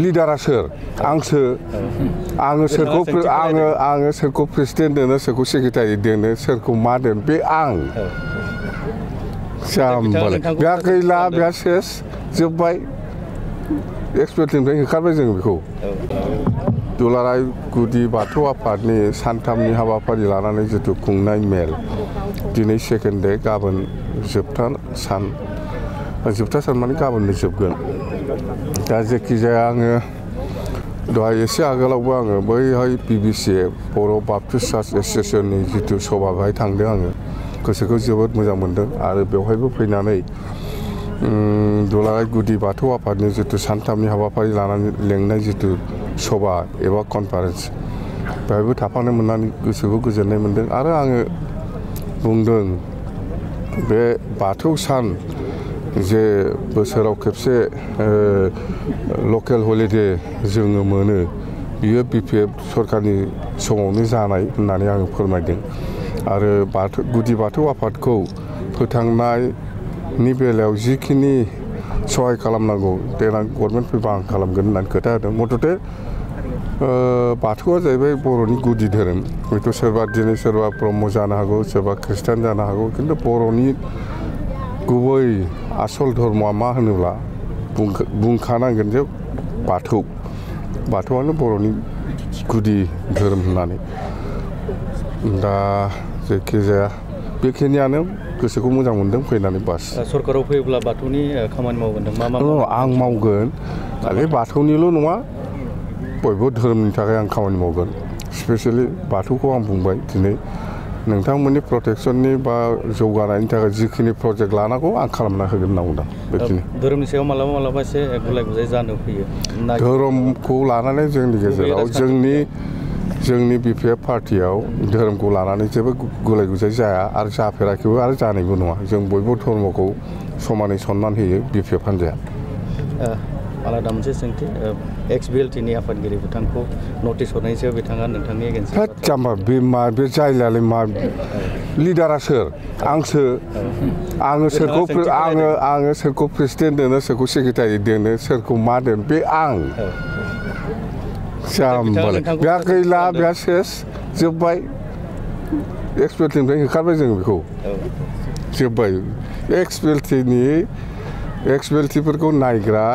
लिडारा सोर आंसो आङो सोरखौ प्रेसिडेन्ट दोनो सोरखौ सेक्रेटारि दोनो सोरखौ मा दोनो बे आं जाम्बालाय बेहा गैला बेहा सेस जोब्बाय एक्सपेक्टनिफ्राय होखारबाय जों बेखौ दुलाराय गुदि बाथौ आफादनि सानथामनि हाबाफारि लानानै जिथु खुंनाय मेल दिनै सेकेन्ड डे गाबोन जोबथा सान माने गाबोननो जोबगोन दा जेखिजाया आङो दहाय एसे आगोलावबो आङो बैहाय बिबिसि बर' बाप्टिस्ट चार्च एस'सिएशननि जिथु सभा बेहाय थांदों आङो गोसोखौ जोबोद मोजां मोनदों आरो बेवहायबो फैनानै दुलाराय गुदि बाथौ आफादनि जिथु सानथामनि हाबाफारि लानानै लेंनाय जिथु सभा एबा कनफारेन्स बेवहायबो थाफानो मोननानै गोसोखौ गोजोननाय मोनदों आरो आङो बुंदों बे बाथौ सान जे बोसोराव खेबसे लकेल हलिडे जोङो मोनो बियो बिपिएफ सरकारनि समावनो जानाय होननानै आङो फोरमायदों आरो गुदि बाथौ आफादखौ फोथांनायनि बेलायाव जिखिनि सहाय खालामनांगौ देनां गभर्नमेन्ट फैबा आं खालामगोन होननानै खोथा होदों मथथे बाथौआ जाहैबाय बर'नि गुदि धोरोम हयथ' सोरबा दिनै सोरबा ब्रह्म जानो हागौ सोरबा ख्रिस्टान जानो हागौ खिन्थु बर'नि गुबै आसल धर्मआ मा होनोब्ला बुंखानांगोन जे बाथौआनो बर'नि गुदि धोरोम होननानै दा जायखिजाया बेखिनियानो गोसोखौ मोजां मोनदों फैनानै बास सरकाराव फैयोब्ला बाथौनि खामानि मावगोन मा आं मावगोन खालि बाथौनिल' नङा बयबो धोरोमनि थाखाय आं खामानि मावगोन स्पेसियेलि बाथौखौ आं बुंबाय दिनै नोंथांमोननि प्रटेक्शननि बा जौगानायनि थाखाय जिखिनि प्रजेक्ट लानांगौ आं खालामना होगोन होनना बुंदों बेखिनि धोरोमनि सायाव मालाबा एसे गुलाय गुजाय जानो फैयो धोरोमखौ लानानै जोंनि गेजेराव जोंनि बिपिएफ पार्टियाव धोरोमखौ लानानै जेबो गुलाय गुजाय जाया आरो जाफेराखैबो आरो जानायबो नङा जों बयबो धर्मखौ समानै सनमान होयो बिपिएफ हान्जाया आलादा मोनसे सोंथि एक्स बिएलटिनि आफादगिरि बिथांखौ नटिस हरनायनि सायाव बिथाङा नोंथांनि एगेन्स्ट जाम्बा बे जायलायालाय मा लिडारा सोर आंसो आङो सोरखौ प्रेसिडेन्ट दोनो सोरखौ सेक्रेटारि दोनो सोरखौ मा दोनो बे आं जाम्बालाय बेहा गैला बेहा सेस जोब्बाय एक्सपेक्टनिफ्राय होखारबाय जों बेखौ जोब्बाय एक्सपेक्टिफोरखौ नायग्रा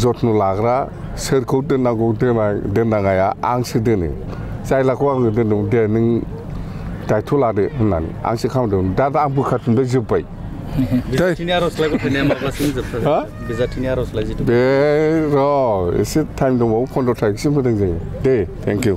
जत्न लाग्रा सोरखौ दोननांगौ दोननाङाया आंसो दोनो जायलाखौ आङो दोनदोंमोन दे नों दायथ' लादो होननानै आंसो खालामदोंमोन दा आं बोखारफिनबाय जोब्बाय बे र' एसे टाइम दंबावो 15 तारिखसिम होदों जोङो दे थेंक इउ